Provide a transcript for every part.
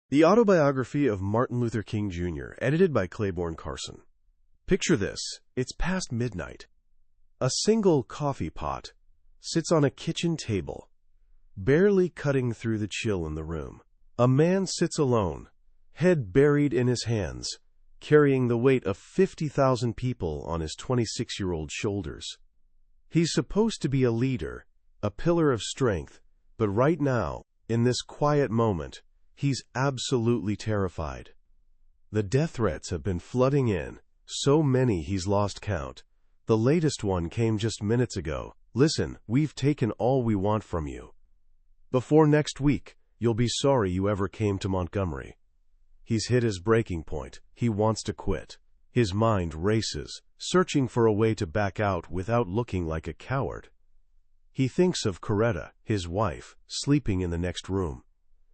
The Autobiography of Martin Luther King Jr., edited by Clayborne Carson. Picture this. It's past midnight. A single coffee pot sits on a kitchen table, barely cutting through the chill in the room. A man sits alone, head buried in his hands, carrying the weight of 50,000 people on his 26-year-old shoulders. He's supposed to be a leader, a pillar of strength, but right now, in this quiet moment, he's absolutely terrified. The death threats have been flooding in, so many he's lost count. The latest one came just minutes ago. Listen, we've taken all we want from you. Before next week, you'll be sorry you ever came to Montgomery. He's hit his breaking point. He wants to quit. His mind races, searching for a way to back out without looking like a coward. He thinks of Coretta, his wife, sleeping in the next room.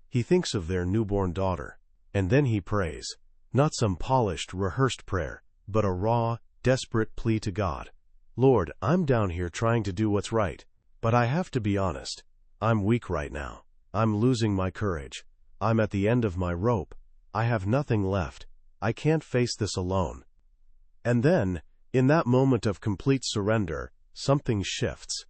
He thinks of their newborn daughter. And then he prays. Not some polished, rehearsed prayer, but a raw, desperate plea to God. Lord, I'm down here trying to do what's right, but I have to be honest. I'm weak right now. I'm losing my courage. I'm at the end of my rope. I have nothing left. I can't face this alone. And then, in that moment of complete surrender, something shifts.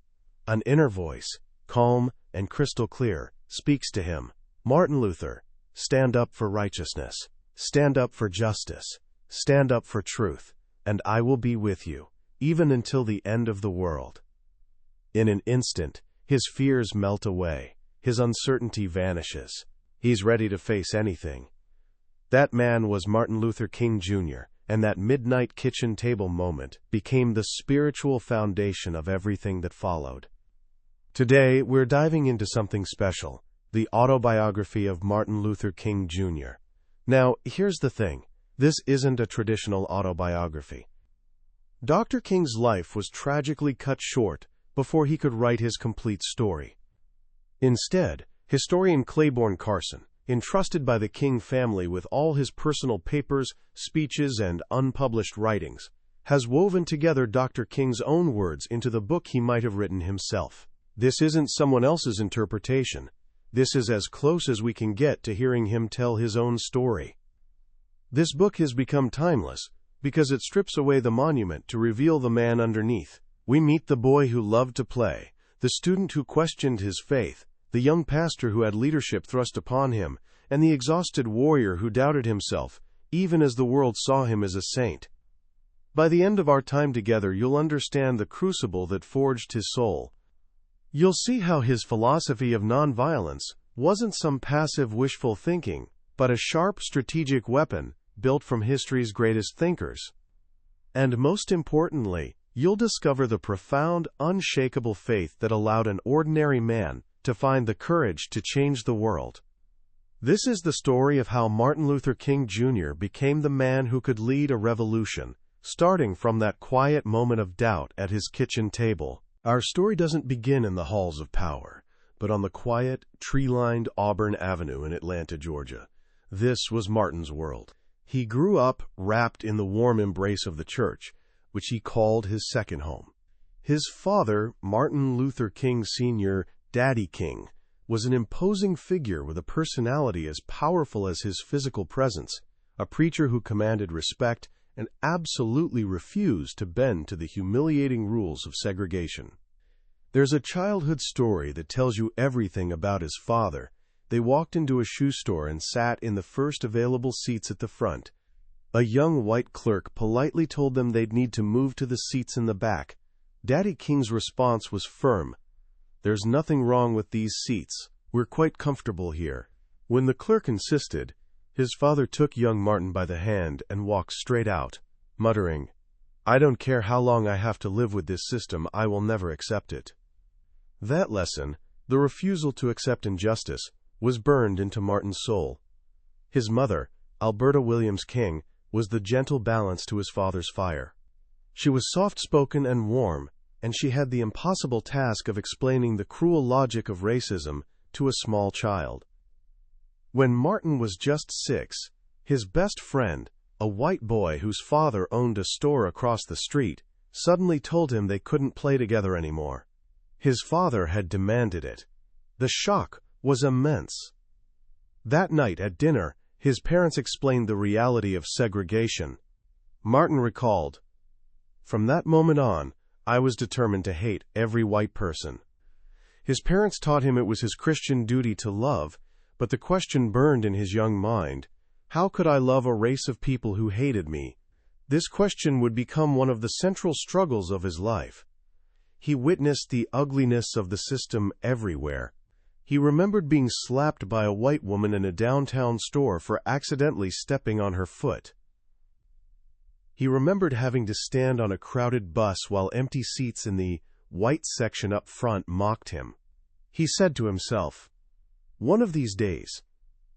An inner voice, calm and crystal clear, speaks to him. Martin Luther, stand up for righteousness. Stand up for justice. Stand up for truth, and I will be with you, even until the end of the world. In an instant, his fears melt away. His uncertainty vanishes. He's ready to face anything. That man was Martin Luther King Jr., and that midnight kitchen table moment became the spiritual foundation of everything that followed. Today, we're diving into something special, the Autobiography of Martin Luther King Jr. Now, here's the thing. This isn't a traditional autobiography. Dr. King's life was tragically cut short before he could write his complete story. Instead, historian Clayborne Carson, entrusted by the King family with all his personal papers, speeches, and unpublished writings, has woven together Dr. King's own words into the book he might have written himself. This isn't someone else's interpretation. This is as close as we can get to hearing him tell his own story. This book has become timeless because it strips away the monument to reveal the man underneath. We meet the boy who loved to play, the student who questioned his faith, the young pastor who had leadership thrust upon him, and the exhausted warrior who doubted himself, even as the world saw him as a saint. By the end of our time together, you'll understand the crucible that forged his soul. You'll see how his philosophy of nonviolence wasn't some passive wishful thinking, but a sharp strategic weapon built from history's greatest thinkers. And most importantly, you'll discover the profound, unshakable faith that allowed an ordinary man to find the courage to change the world. This is the story of how Martin Luther King Jr. became the man who could lead a revolution, starting from that quiet moment of doubt at his kitchen table. Our story doesn't begin in the halls of power, but on the quiet, tree-lined Auburn Avenue in Atlanta, Georgia. This was Martin's world. He grew up wrapped in the warm embrace of the church, which he called his second home. His father, Martin Luther King Sr., Daddy King, was an imposing figure with a personality as powerful as his physical presence, a preacher who commanded respect and absolutely refused to bend to the humiliating rules of segregation. There's a childhood story that tells you everything about his father. They walked into a shoe store and sat in the first available seats at the front. A young white clerk politely told them they'd need to move to the seats in the back. Daddy King's response was firm. "There's nothing wrong with these seats. We're quite comfortable here." When the clerk insisted, his father took young Martin by the hand and walked straight out, muttering, "I don't care how long I have to live with this system, I will never accept it." That lesson, the refusal to accept injustice, was burned into Martin's soul. His mother, Alberta Williams King, was the gentle balance to his father's fire. She was soft-spoken and warm, and she had the impossible task of explaining the cruel logic of racism to a small child. When Martin was just 6, his best friend, a white boy whose father owned a store across the street, suddenly told him they couldn't play together anymore. His father had demanded it. The shock was immense. That night at dinner, his parents explained the reality of segregation. Martin recalled, "From that moment on, I was determined to hate every white person." His parents taught him it was his Christian duty to love, but the question burned in his young mind, how could I love a race of people who hated me? This question would become one of the central struggles of his life. He witnessed the ugliness of the system everywhere. He remembered being slapped by a white woman in a downtown store for accidentally stepping on her foot. He remembered having to stand on a crowded bus while empty seats in the white section up front mocked him. He said to himself, "One of these days,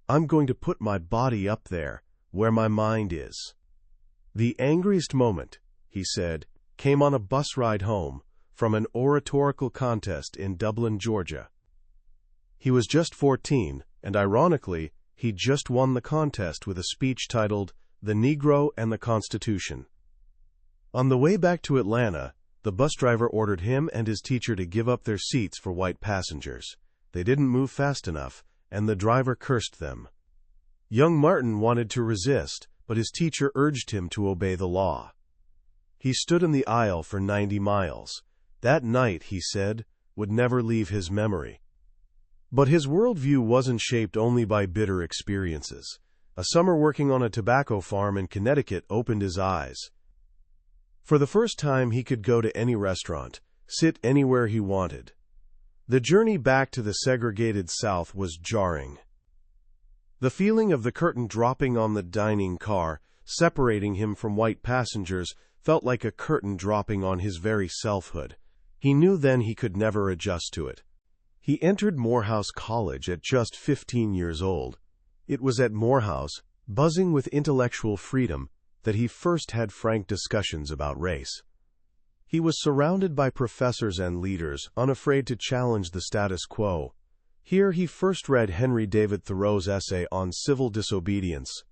I'm going to put my body up there, where my mind is." The angriest moment, he said, came on a bus ride home from an oratorical contest in Dublin, Georgia. He was just 14, and ironically, he just won the contest with a speech titled, "The Negro and the Constitution." On the way back to Atlanta, the bus driver ordered him and his teacher to give up their seats for white passengers. They didn't move fast enough, and the driver cursed them. Young Martin wanted to resist, but his teacher urged him to obey the law. He stood in the aisle for 90 miles. That night, he said, would never leave his memory. But his worldview wasn't shaped only by bitter experiences. A summer working on a tobacco farm in Connecticut opened his eyes. For the first time, he could go to any restaurant, sit anywhere he wanted. The journey back to the segregated South was jarring. The feeling of the curtain dropping on the dining car, separating him from white passengers, felt like a curtain dropping on his very selfhood. He knew then he could never adjust to it. He entered Morehouse College at just 15 years old. It was at Morehouse, buzzing with intellectual freedom, that he first had frank discussions about race. He was surrounded by professors and leaders, unafraid to challenge the status quo. Here he first read Henry David Thoreau's essay on civil disobedience.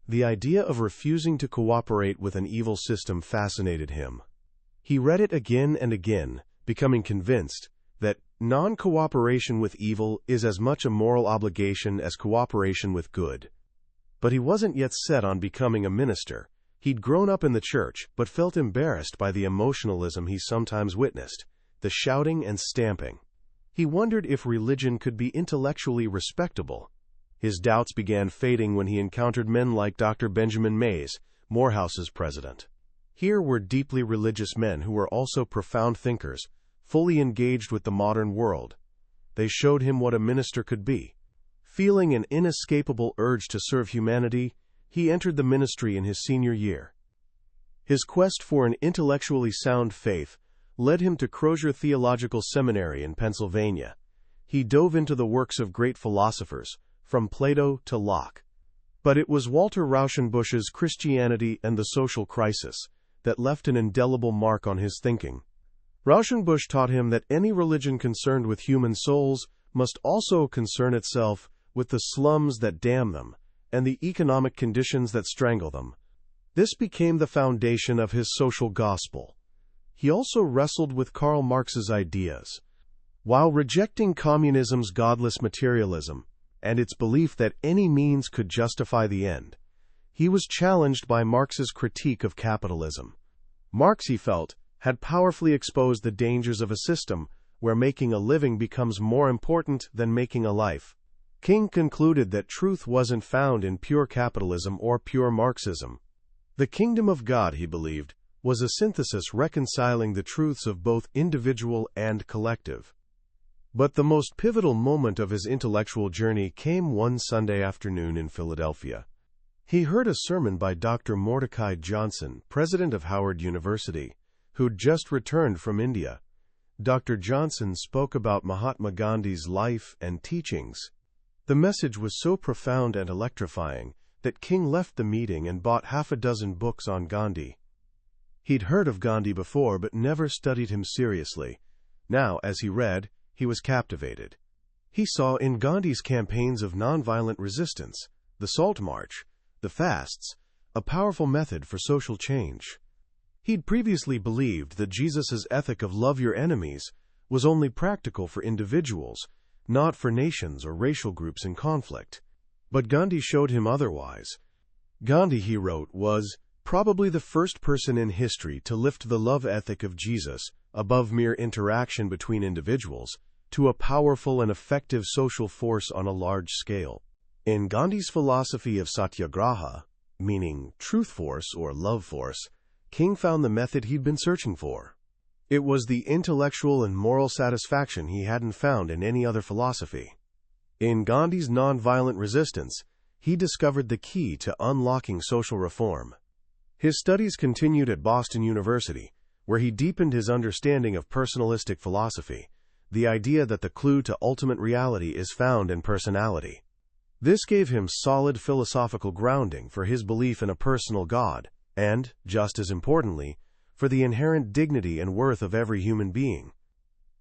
The idea of refusing to cooperate with an evil system fascinated him. He read it again and again, becoming convinced that non-cooperation with evil is as much a moral obligation as cooperation with good. But he wasn't yet set on becoming a minister. He'd grown up in the church, but felt embarrassed by the emotionalism he sometimes witnessed, the shouting and stamping. He wondered if religion could be intellectually respectable. His doubts began fading when he encountered men like Dr. Benjamin Mays, Morehouse's president. Here were deeply religious men who were also profound thinkers, fully engaged with the modern world. They showed him what a minister could be. Feeling an inescapable urge to serve humanity, he entered the ministry in his senior year. His quest for an intellectually sound faith led him to Crozier Theological Seminary in Pennsylvania. He dove into the works of great philosophers, from Plato to Locke. But it was Walter Rauschenbusch's Christianity and the Social Crisis that left an indelible mark on his thinking. Rauschenbusch taught him that any religion concerned with human souls must also concern itself with the slums that damn them and the economic conditions that strangle them. This became the foundation of his social gospel. He also wrestled with Karl Marx's ideas. While rejecting communism's godless materialism and its belief that any means could justify the end, he was challenged by Marx's critique of capitalism. Marx, he felt, had powerfully exposed the dangers of a system where making a living becomes more important than making a life. King concluded that truth wasn't found in pure capitalism or pure Marxism. The kingdom of God, he believed, was a synthesis reconciling the truths of both individual and collective. But the most pivotal moment of his intellectual journey came one Sunday afternoon in Philadelphia. He heard a sermon by Dr. Mordecai Johnson, president of Howard University, who'd just returned from India. Dr. Johnson spoke about Mahatma Gandhi's life and teachings. The message was so profound and electrifying that King left the meeting and bought 6 books on Gandhi. He'd heard of Gandhi before but never studied him seriously. Now, as he read, he was captivated. He saw in Gandhi's campaigns of nonviolent resistance, the Salt March, the fasts, a powerful method for social change. He'd previously believed that Jesus' ethic of love your enemies was only practical for individuals, not for nations or racial groups in conflict. But Gandhi showed him otherwise. Gandhi, he wrote, was probably the first person in history to lift the love ethic of Jesus above mere interaction between individuals to a powerful and effective social force on a large scale. In Gandhi's philosophy of satyagraha, meaning truth force or love force, King found the method he'd been searching for. It was the intellectual and moral satisfaction he hadn't found in any other philosophy. In Gandhi's nonviolent resistance, he discovered the key to unlocking social reform. His studies continued at Boston University, where he deepened his understanding of personalistic philosophy, the idea that the clue to ultimate reality is found in personality. This gave him solid philosophical grounding for his belief in a personal God, and, just as importantly, for the inherent dignity and worth of every human being.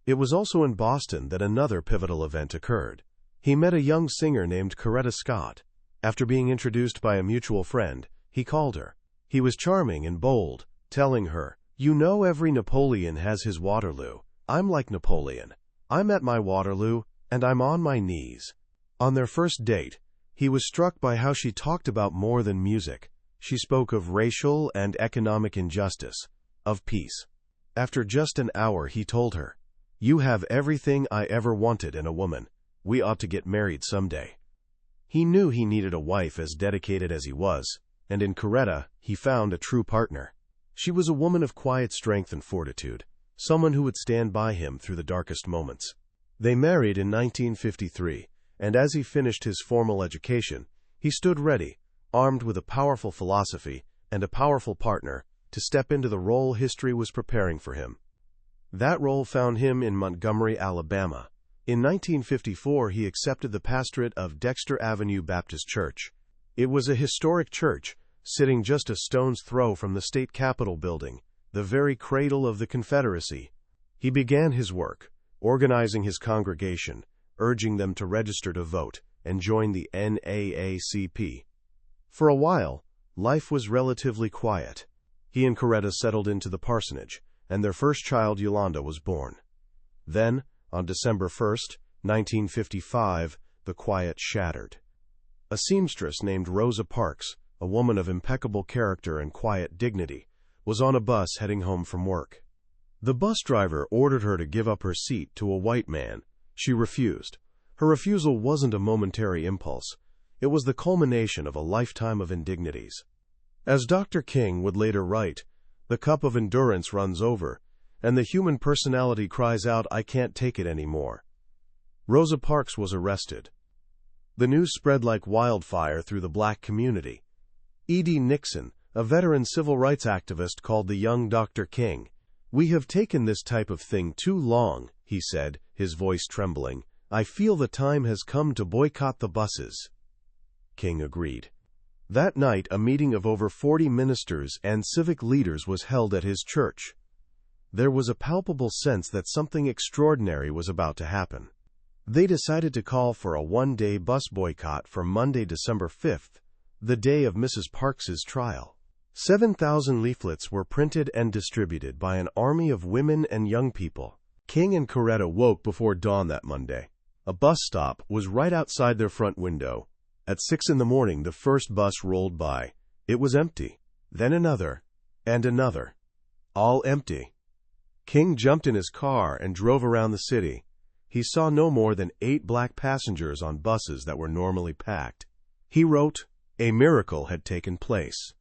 It was also in Boston that another pivotal event occurred. He met a young singer named Coretta Scott. After being introduced by a mutual friend, he called her. He was charming and bold, telling her, "You know, every Napoleon has his Waterloo. I'm like Napoleon. I'm at my Waterloo, and I'm on my knees." On their first date, he was struck by how she talked about more than music. She spoke of racial and economic injustice, of peace. After just an hour, he told her, "You have everything I ever wanted in a woman. We ought to get married someday." He knew he needed a wife as dedicated as he was, and in Coretta, he found a true partner. She was a woman of quiet strength and fortitude, someone who would stand by him through the darkest moments. They married in 1953, and as he finished his formal education, he stood ready, armed with a powerful philosophy and a powerful partner, to step into the role history was preparing for him. That role found him in Montgomery, Alabama. In 1954, he accepted the pastorate of Dexter Avenue Baptist Church. It was a historic church, sitting just a stone's throw from the state capitol building, the very cradle of the Confederacy. He began his work, organizing his congregation, urging them to register to vote and join the NAACP. For a while, life was relatively quiet. He and Coretta settled into the parsonage, and their first child, Yolanda, was born. Then, on December 1st, 1955, the quiet shattered. A seamstress named Rosa Parks, a woman of impeccable character and quiet dignity, was on a bus heading home from work. The bus driver ordered her to give up her seat to a white man. She refused. Her refusal wasn't a momentary impulse. It was the culmination of a lifetime of indignities. As Dr. King would later write, the cup of endurance runs over, and the human personality cries out, "I can't take it anymore." Rosa Parks was arrested. The news spread like wildfire through the black community. E.D. Nixon, a veteran civil rights activist, called the young Dr. King. "We have taken this type of thing too long," he said, his voice trembling. "I feel the time has come to boycott the buses." King agreed. That night, a meeting of over 40 ministers and civic leaders was held at his church. There was a palpable sense that something extraordinary was about to happen. They decided to call for a one-day bus boycott for Monday, December 5th, the day of Mrs. Parks's trial. 7,000 leaflets were printed and distributed by an army of women and young people. King and Coretta woke before dawn that Monday. A bus stop was right outside their front window. At 6 a.m, the first bus rolled by. It was empty. Then another, and another. All empty. King jumped in his car and drove around the city. He saw no more than 8 black passengers on buses that were normally packed. He wrote, a miracle had taken place.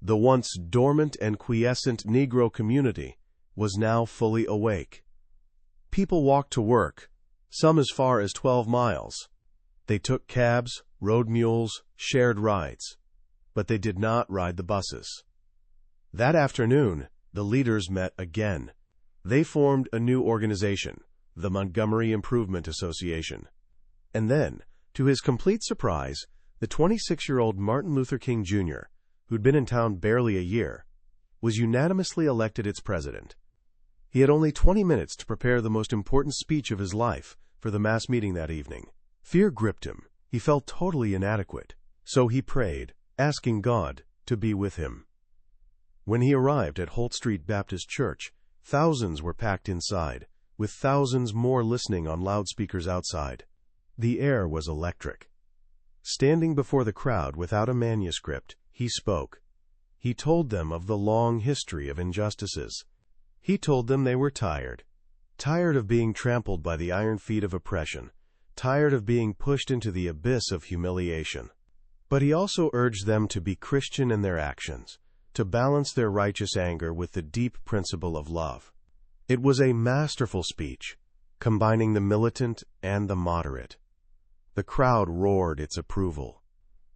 The once dormant and quiescent Negro community was now fully awake. People walked to work, some as far as 12 miles. They took cabs, rode mules, shared rides. But they did not ride the buses. That afternoon, the leaders met again. They formed a new organization, the Montgomery Improvement Association. And then, to his complete surprise, the 26-year-old Martin Luther King Jr., who'd been in town barely a year, was unanimously elected its president. He had only 20 minutes to prepare the most important speech of his life for the mass meeting that evening. Fear gripped him. He felt totally inadequate. So he prayed, asking God to be with him. When he arrived at Holt Street Baptist Church, thousands were packed inside, with thousands more listening on loudspeakers outside. The air was electric. Standing before the crowd without a manuscript, he spoke. He told them of the long history of injustices. He told them they were tired. Tired of being trampled by the iron feet of oppression. Tired of being pushed into the abyss of humiliation. But he also urged them to be Christian in their actions, to balance their righteous anger with the deep principle of love. It was a masterful speech, combining the militant and the moderate. The crowd roared its approval.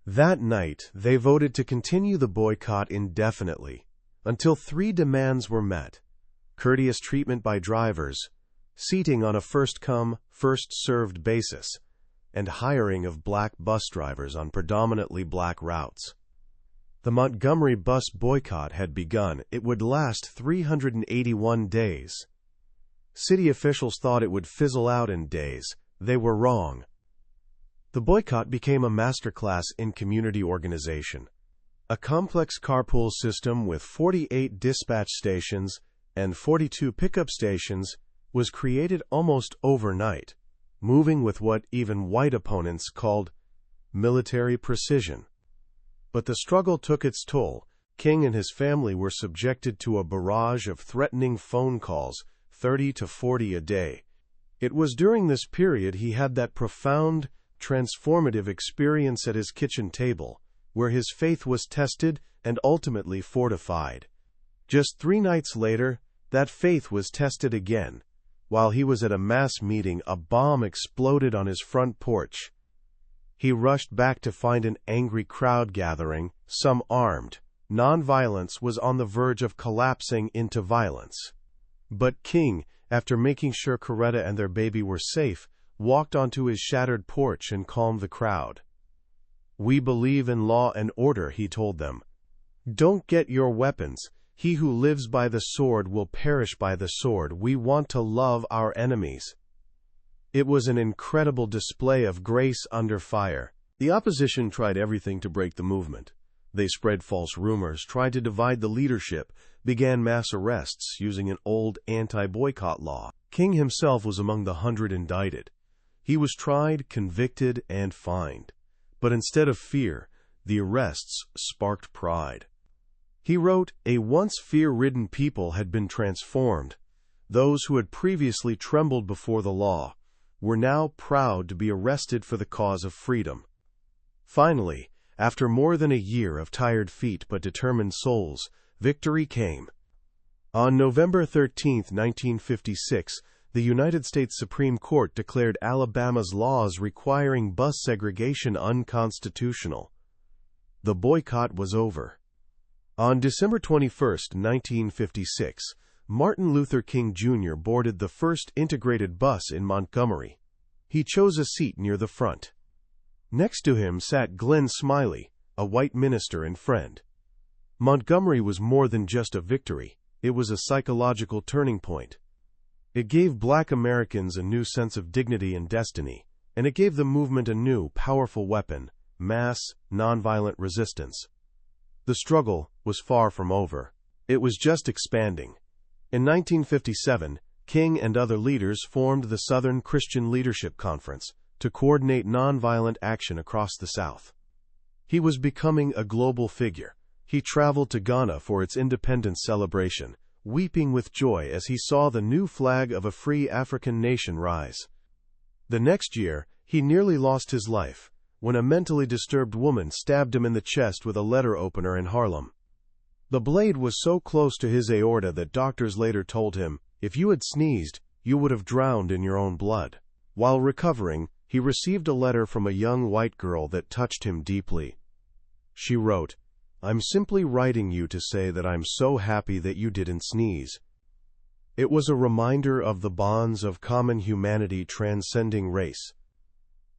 That night, they voted to continue the boycott indefinitely, until 3 demands were met: courteous treatment by drivers, seating on a first-come, first-served basis, and hiring of black bus drivers on predominantly black routes. The Montgomery Bus Boycott had begun. It would last 381 days. City officials thought it would fizzle out in days. They were wrong. The boycott became a masterclass in community organization. A complex carpool system with 48 dispatch stations and 42 pickup stations was created almost overnight, moving with what even white opponents called military precision. But the struggle took its toll. King and his family were subjected to a barrage of threatening phone calls, 30 to 40 a day. It was during this period he had that profound, transformative experience at his kitchen table, where his faith was tested and ultimately fortified. Just 3 nights later, that faith was tested again. While he was at a mass meeting, a bomb exploded on his front porch. He rushed back to find an angry crowd gathering, some armed. Nonviolence was on the verge of collapsing into violence. But King, after making sure Coretta and their baby were safe, walked onto his shattered porch and calmed the crowd. "We believe in law and order," he told them. "Don't get your weapons. He who lives by the sword will perish by the sword. We want to love our enemies." It was an incredible display of grace under fire. The opposition tried everything to break the movement. They spread false rumors, tried to divide the leadership, began mass arrests using an old anti-boycott law. King himself was among the 100 indicted. He was tried, convicted, and fined. But instead of fear, the arrests sparked pride. He wrote, "A once fear-ridden people had been transformed. Those who had previously trembled before the law were now proud to be arrested for the cause of freedom." Finally, after more than a year of tired feet but determined souls, victory came. On November 13, 1956, the United States Supreme Court declared Alabama's laws requiring bus segregation unconstitutional. The boycott was over. On December 21, 1956, Martin Luther King Jr. boarded the first integrated bus in Montgomery. He chose a seat near the front. Next to him sat Glenn Smiley, a white minister and friend. Montgomery was more than just a victory. It was a psychological turning point. It gave Black Americans a new sense of dignity and destiny, and it gave the movement a new, powerful weapon: mass, nonviolent resistance. The struggle was far from over. It was just expanding. In 1957, King and other leaders formed the Southern Christian Leadership Conference to coordinate nonviolent action across the South. He was becoming a global figure. He traveled to Ghana for its independence celebration, weeping with joy as he saw the new flag of a free African nation rise. The next year, he nearly lost his life when a mentally disturbed woman stabbed him in the chest with a letter opener in Harlem. The blade was so close to his aorta that doctors later told him, "If you had sneezed, you would have drowned in your own blood." While recovering, he received a letter from a young white girl that touched him deeply. She wrote, "I'm simply writing you to say that I'm so happy that you didn't sneeze." It was a reminder of the bonds of common humanity transcending race.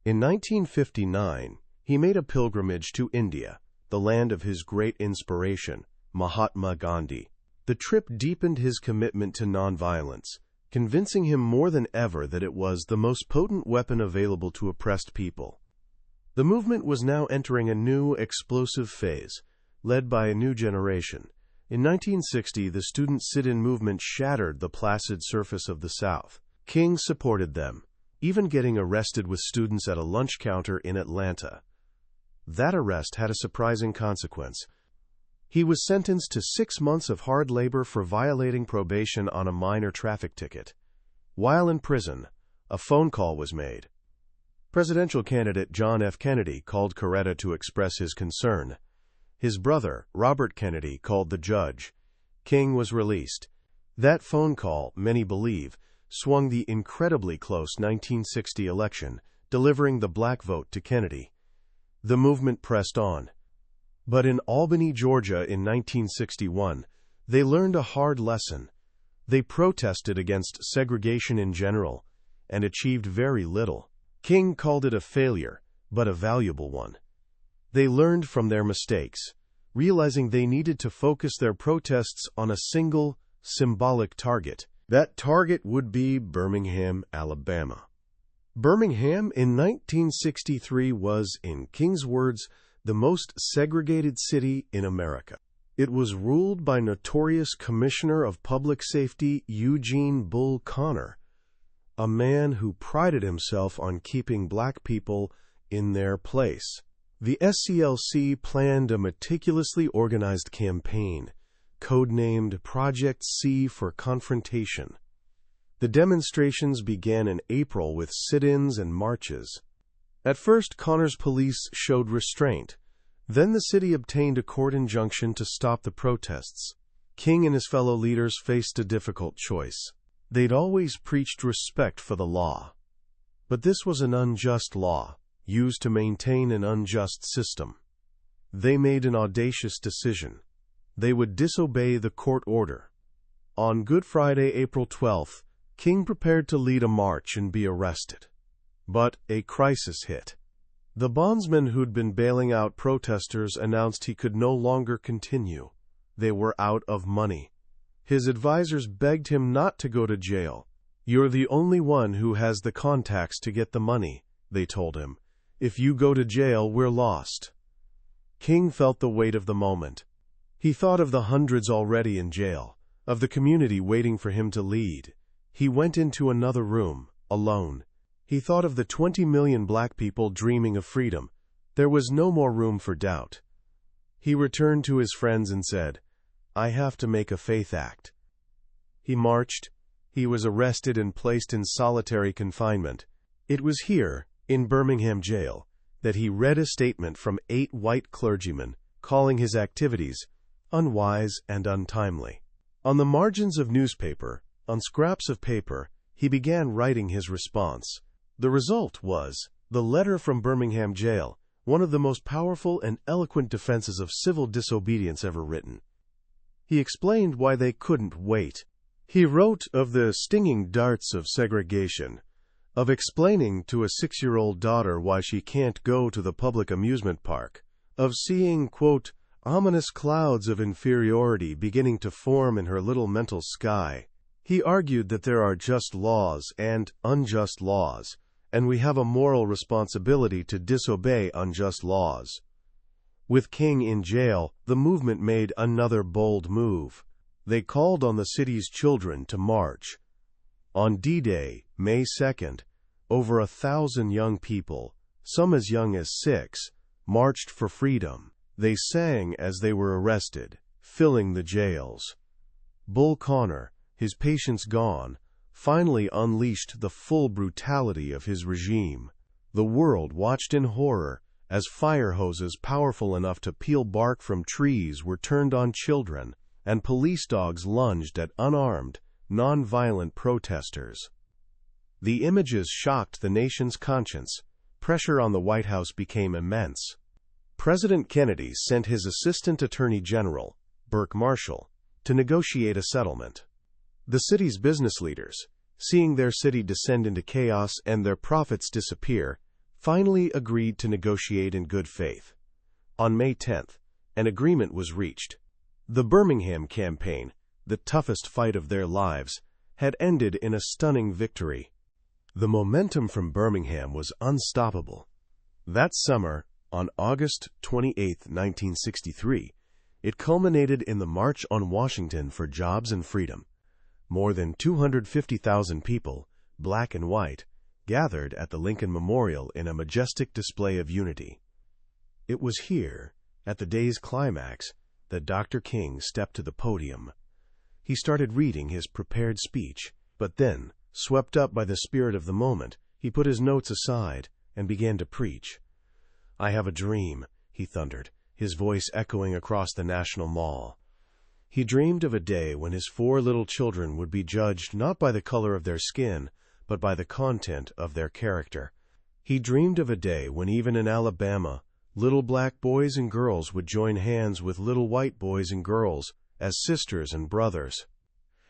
In 1959, he made a pilgrimage to India, the land of his great inspiration, Mahatma Gandhi. The trip deepened his commitment to nonviolence, convincing him more than ever that it was the most potent weapon available to oppressed people. The movement was now entering a new, explosive phase, led by a new generation. In 1960, the student sit-in movement shattered the placid surface of the South. King supported them, even getting arrested with students at a lunch counter in Atlanta. That arrest had a surprising consequence. He was sentenced to 6 months of hard labor for violating probation on a minor traffic ticket. While in prison, a phone call was made. Presidential candidate John F. Kennedy called Coretta to express his concern. His brother, Robert Kennedy, called the judge. King was released. That phone call, many believe, swung the incredibly close 1960 election, delivering the black vote to Kennedy. The movement pressed on. But in Albany, Georgia in 1961, they learned a hard lesson. They protested against segregation in general and achieved very little. King called it a failure, but a valuable one. They learned from their mistakes, realizing they needed to focus their protests on a single, symbolic target. That target would be Birmingham, Alabama. Birmingham in 1963 was, in King's words, the most segregated city in America. It was ruled by notorious Commissioner of Public Safety Eugene Bull Connor, a man who prided himself on keeping black people in their place. The SCLC planned a meticulously organized campaign, codenamed Project C for Confrontation. The demonstrations began in April with sit-ins and marches. At first, Connor's police showed restraint. Then the city obtained a court injunction to stop the protests. King and his fellow leaders faced a difficult choice. They'd always preached respect for the law. But this was an unjust law, used to maintain an unjust system. They made an audacious decision. They would disobey the court order. On Good Friday, April 12th, King prepared to lead a march and be arrested. But a crisis hit. The bondsman who'd been bailing out protesters announced he could no longer continue. They were out of money. His advisors begged him not to go to jail. "You're the only one who has the contacts to get the money," they told him. "If you go to jail, we're lost." King felt the weight of the moment. He thought of the hundreds already in jail, of the community waiting for him to lead. He went into another room, alone. He thought of the 20 million black people dreaming of freedom. There was no more room for doubt. He returned to his friends and said, "I have to make a faith act." He marched. He was arrested and placed in solitary confinement. It was here, in Birmingham jail, that he read a statement from 8 white clergymen, calling his activities unwise and untimely. On the margins of newspaper, on scraps of paper, he began writing his response. The result was the letter from Birmingham jail, one of the most powerful and eloquent defenses of civil disobedience ever written. He explained why they couldn't wait. He wrote of the stinging darts of segregation, of explaining to a 6-year-old daughter why she can't go to the public amusement park, of seeing, quote, ominous clouds of inferiority beginning to form in her little mental sky. He argued that there are just laws and unjust laws, and we have a moral responsibility to disobey unjust laws. With King in jail, the movement made another bold move. They called on the city's children to march. On D-Day, May 2nd, over 1,000 young people, some as young as 6, marched for freedom. They sang as they were arrested, filling the jails. Bull Connor, his patience gone, finally unleashed the full brutality of his regime. The world watched in horror as fire hoses powerful enough to peel bark from trees were turned on children, and police dogs lunged at unarmed, nonviolent protesters. The images shocked the nation's conscience. Pressure on the White House became immense. President Kennedy sent his Assistant Attorney General, Burke Marshall, to negotiate a settlement. The city's business leaders, seeing their city descend into chaos and their profits disappear, finally agreed to negotiate in good faith. On May 10th, an agreement was reached. The Birmingham campaign, the toughest fight of their lives, had ended in a stunning victory. The momentum from Birmingham was unstoppable. That summer, on August 28, 1963, it culminated in the March on Washington for Jobs and Freedom. More than 250,000 people, black and white, gathered at the Lincoln Memorial in a majestic display of unity. It was here, at the day's climax, that Dr. King stepped to the podium. He started reading his prepared speech, but then, swept up by the spirit of the moment, he put his notes aside and began to preach. "I have a dream," he thundered, his voice echoing across the National Mall. He dreamed of a day when his 4 little children would be judged not by the color of their skin, but by the content of their character. He dreamed of a day when even in Alabama, little black boys and girls would join hands with little white boys and girls as sisters and brothers.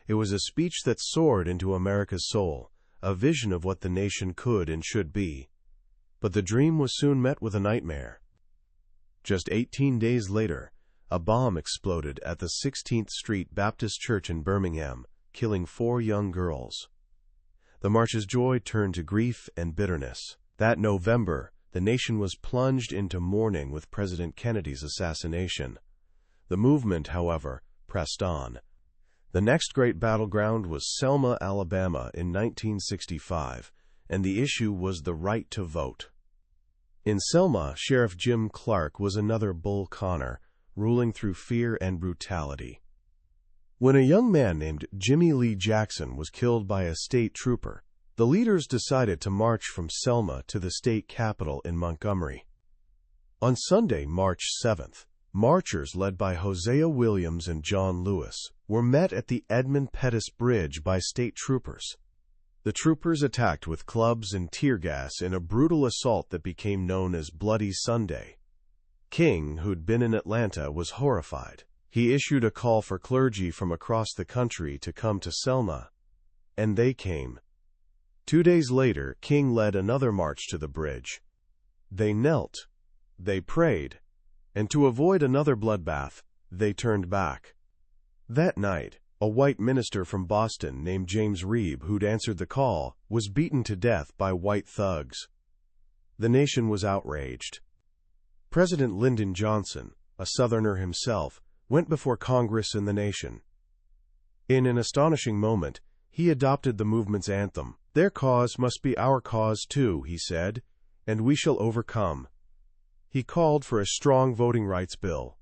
It was a speech that soared into America's soul, a vision of what the nation could and should be. But the dream was soon met with a nightmare. Just 18 days later, a bomb exploded at the 16th Street Baptist Church in Birmingham, killing 4 young girls. The march's joy turned to grief and bitterness. That November, the nation was plunged into mourning with President Kennedy's assassination. The movement, however, pressed on. The next great battleground was Selma, Alabama in 1965, and the issue was the right to vote. In Selma, Sheriff Jim Clark was another Bull Connor, ruling through fear and brutality. When a young man named Jimmy Lee Jackson was killed by a state trooper, the leaders decided to march from Selma to the state capitol in Montgomery. On Sunday, March 7th, marchers led by Hosea Williams and John Lewis were met at the Edmund Pettus Bridge by state troopers. The troopers attacked with clubs and tear gas in a brutal assault that became known as Bloody Sunday. King, who'd been in Atlanta, was horrified. He issued a call for clergy from across the country to come to Selma, and they came. 2 days later, King led another march to the bridge. They knelt, they prayed, and to avoid another bloodbath, they turned back. That night, a white minister from Boston named James Reeb, who'd answered the call, was beaten to death by white thugs. The nation was outraged. President Lyndon Johnson, a Southerner himself, went before Congress and the nation. In an astonishing moment, he adopted the movement's anthem. "Their cause must be our cause too," he said, "and we shall overcome." He called for a strong voting rights bill.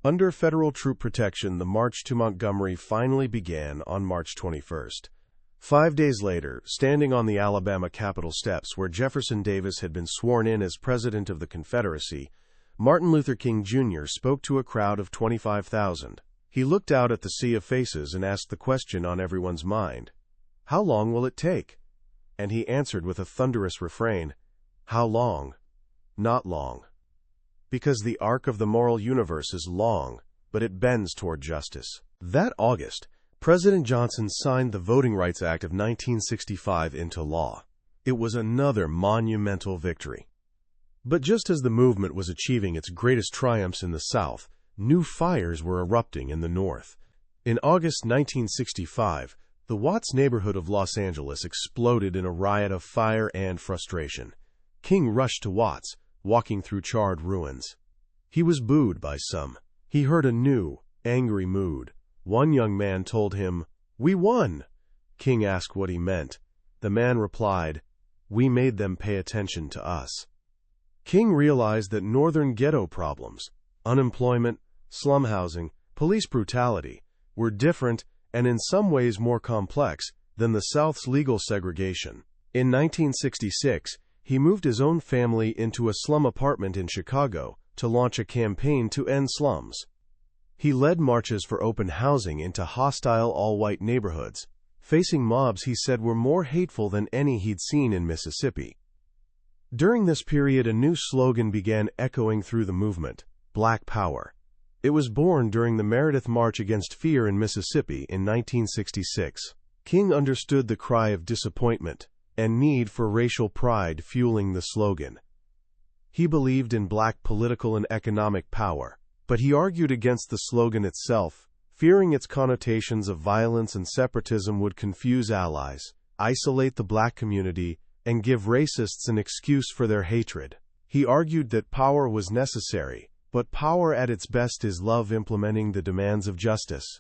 Under federal troop protection, the march to Montgomery finally began on March 21st. 5 days later, standing on the Alabama Capitol steps where Jefferson Davis had been sworn in as President of the Confederacy, Martin Luther King Jr. spoke to a crowd of 25,000. He looked out at the sea of faces and asked the question on everyone's mind, "How long will it take?" And he answered with a thunderous refrain, "How long? Not long." Because the arc of the moral universe is long, but it bends toward justice. That August, President Johnson signed the Voting Rights Act of 1965 into law. It was another monumental victory. But just as the movement was achieving its greatest triumphs in the South, new fires were erupting in the North. In August 1965, the Watts neighborhood of Los Angeles exploded in a riot of fire and frustration. King rushed to Watts, walking through charred ruins. He was booed by some. He heard a new, angry mood. One young man told him, "We won." King asked what he meant. The man replied, "We made them pay attention to us." King realized that northern ghetto problems, unemployment, slum housing, police brutality, were different and in some ways more complex than the South's legal segregation. In 1966, he moved his own family into a slum apartment in Chicago to launch a campaign to end slums. He led marches for open housing into hostile all-white neighborhoods, facing mobs he said were more hateful than any he'd seen in Mississippi. During this period, a new slogan began echoing through the movement: Black Power. It was born during the Meredith March Against Fear in Mississippi in 1966. King understood the cry of disappointment and need for racial pride fueling the slogan. He believed in black political and economic power, but he argued against the slogan itself, fearing its connotations of violence and separatism would confuse allies, isolate the black community, and give racists an excuse for their hatred. He argued that power was necessary, but power at its best is love implementing the demands of justice.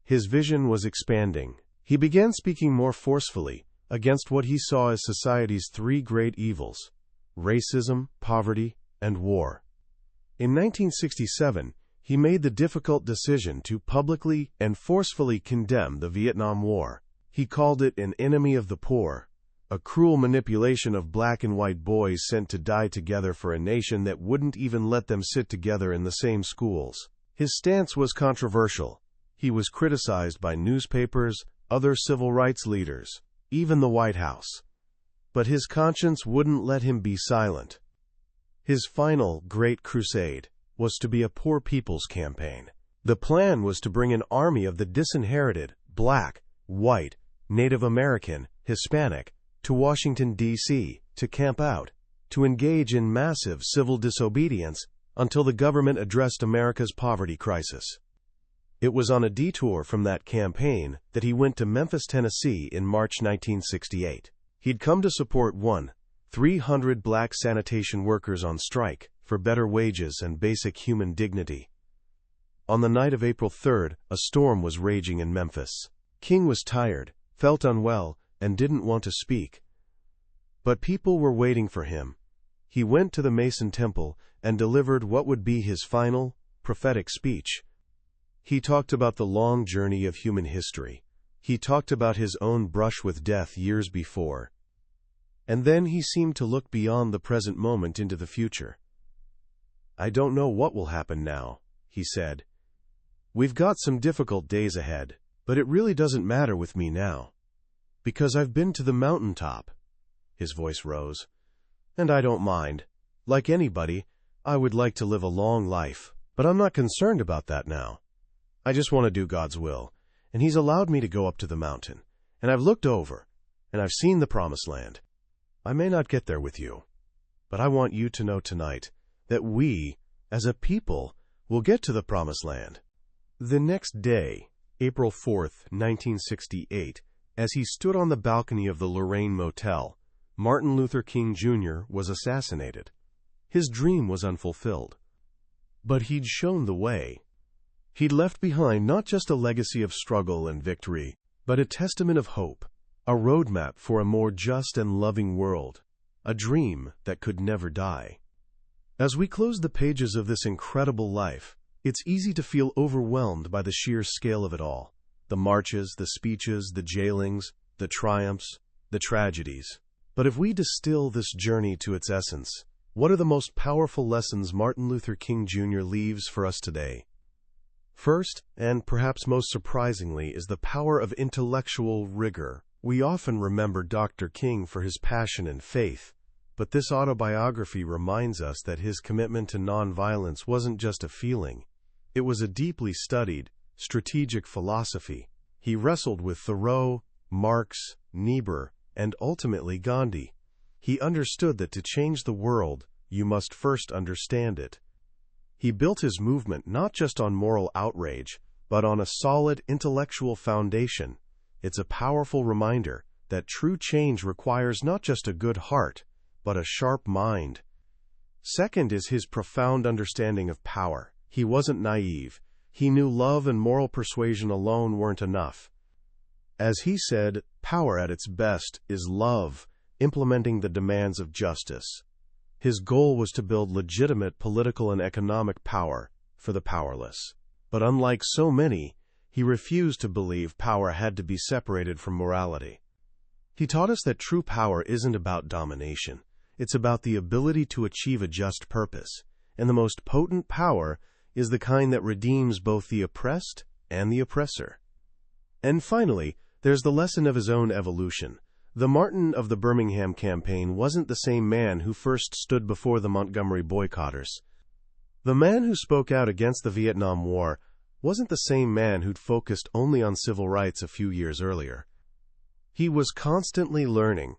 His vision was expanding. He began speaking more forcefully against what he saw as society's 3 great evils: racism, poverty, and war. In 1967, he made the difficult decision to publicly and forcefully condemn the Vietnam War. He called it an enemy of the poor, a cruel manipulation of black and white boys sent to die together for a nation that wouldn't even let them sit together in the same schools. His stance was controversial. He was criticized by newspapers, other civil rights leaders, even the White House. But his conscience wouldn't let him be silent. His final great crusade was to be a poor people's campaign. The plan was to bring an army of the disinherited, black, white, Native American, Hispanic, to Washington, D.C., to camp out, to engage in massive civil disobedience until the government addressed America's poverty crisis. It was on a detour from that campaign that he went to Memphis, Tennessee in March 1968. He'd come to support 300 black sanitation workers on strike for better wages and basic human dignity. On the night of April 3rd, a storm was raging in Memphis. King was tired, felt unwell, and didn't want to speak. But people were waiting for him. He went to the Mason Temple and delivered what would be his final, prophetic speech. He talked about the long journey of human history. He talked about his own brush with death years before. And then he seemed to look beyond the present moment into the future. "I don't know what will happen now," he said. "We've got some difficult days ahead, but it really doesn't matter with me now. Because I've been to the mountaintop." His voice rose. "And I don't mind. Like anybody, I would like to live a long life, but I'm not concerned about that now. I just want to do God's will, and He's allowed me to go up to the mountain, and I've looked over, and I've seen the promised land. I may not get there with you, but I want you to know tonight that we, as a people, will get to the promised land." The next day, April 4th, 1968, as he stood on the balcony of the Lorraine Motel, Martin Luther King Jr. was assassinated. His dream was unfulfilled. But he'd shown the way. He'd left behind not just a legacy of struggle and victory, but a testament of hope, a roadmap for a more just and loving world, a dream that could never die. As we close the pages of this incredible life, it's easy to feel overwhelmed by the sheer scale of it all. The marches, the speeches, the jailings, the triumphs, the tragedies. But if we distill this journey to its essence, what are the most powerful lessons Martin Luther King Jr. leaves for us today? First, and perhaps most surprisingly, is the power of intellectual rigor. We often remember Dr. King for his passion and faith, but this autobiography reminds us that his commitment to nonviolence wasn't just a feeling. It was a deeply studied, strategic philosophy. He wrestled with Thoreau, Marx, Niebuhr, and ultimately Gandhi. He understood that to change the world, you must first understand it. He built his movement not just on moral outrage, but on a solid intellectual foundation. It's a powerful reminder that true change requires not just a good heart, but a sharp mind. Second is his profound understanding of power. He wasn't naive. He knew love and moral persuasion alone weren't enough. As he said, power at its best is love, implementing the demands of justice. His goal was to build legitimate political and economic power for the powerless. But unlike so many, he refused to believe power had to be separated from morality. He taught us that true power isn't about domination. It's about the ability to achieve a just purpose. And the most potent power is the kind that redeems both the oppressed and the oppressor. And finally, there's the lesson of his own evolution. The Martin of the Birmingham campaign wasn't the same man who first stood before the Montgomery boycotters. The man who spoke out against the Vietnam War wasn't the same man who'd focused only on civil rights a few years earlier. He was constantly learning,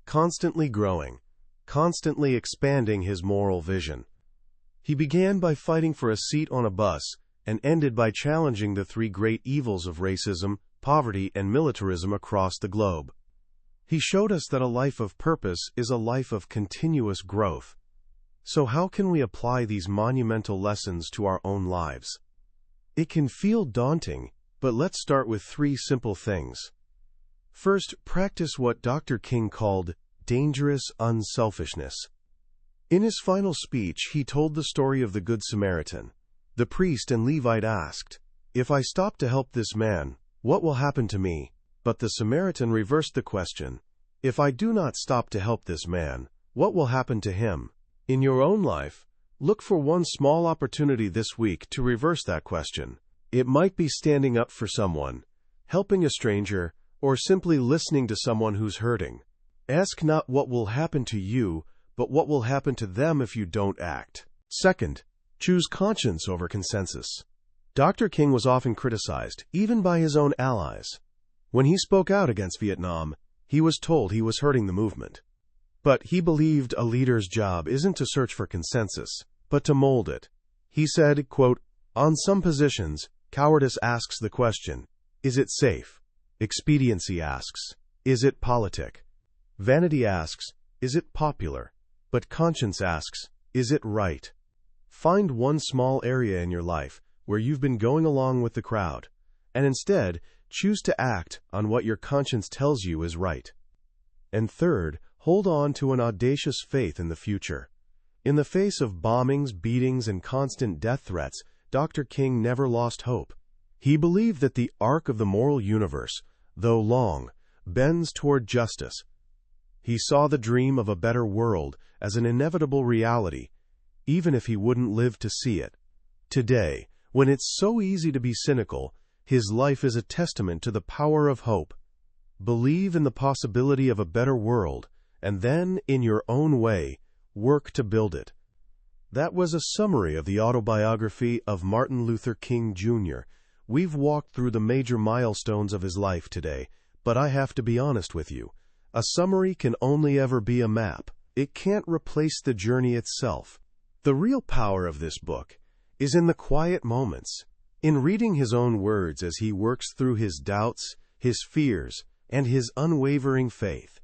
constantly growing, constantly expanding his moral vision. He began by fighting for a seat on a bus and ended by challenging the three great evils of racism, poverty, and militarism across the globe. He showed us that a life of purpose is a life of continuous growth. So how can we apply these monumental lessons to our own lives? It can feel daunting, but let's start with three simple things. First, practice what Dr. King called dangerous unselfishness. In his final speech, he told the story of the Good Samaritan. The priest and Levite asked, "If I stop to help this man, what will happen to me?" But the Samaritan reversed the question, "If I do not stop to help this man, what will happen to him?" In your own life, look for one small opportunity this week to reverse that question. It might be standing up for someone, helping a stranger, or simply listening to someone who's hurting. Ask not what will happen to you, but what will happen to them if you don't act. Second, choose conscience over consensus. Dr. King was often criticized, even by his own allies. When he spoke out against Vietnam, he was told he was hurting the movement. But he believed a leader's job isn't to search for consensus, but to mold it. He said, quote, "On some positions, cowardice asks the question, is it safe? Expediency asks, is it politic? Vanity asks, is it popular? But conscience asks, is it right?" Find one small area in your life where you've been going along with the crowd, and instead choose to act on what your conscience tells you is right. And third, hold on to an audacious faith in the future. In the face of bombings, beatings, and constant death threats, Dr. King never lost hope. He believed that the arc of the moral universe, though long, bends toward justice. He saw the dream of a better world as an inevitable reality, even if he wouldn't live to see it. Today, when it's so easy to be cynical, his life is a testament to the power of hope. Believe in the possibility of a better world, and then, in your own way, work to build it. That was a summary of the autobiography of Martin Luther King Jr. We've walked through the major milestones of his life today, but I have to be honest with you. A summary can only ever be a map. It can't replace the journey itself. The real power of this book is in the quiet moments, in reading his own words as he works through his doubts, his fears, and his unwavering faith.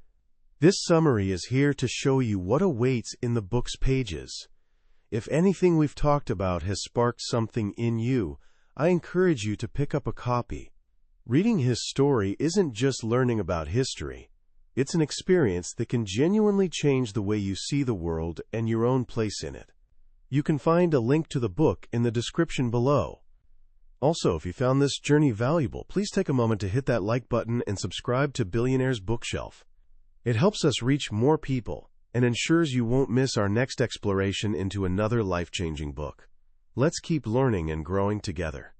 This summary is here to show you what awaits in the book's pages. If anything we've talked about has sparked something in you, I encourage you to pick up a copy. Reading his story isn't just learning about history. It's an experience that can genuinely change the way you see the world and your own place in it. You can find a link to the book in the description below. Also, if you found this journey valuable, please take a moment to hit that like button and subscribe to Billionaire's Bookshelf. It helps us reach more people and ensures you won't miss our next exploration into another life-changing book. Let's keep learning and growing together.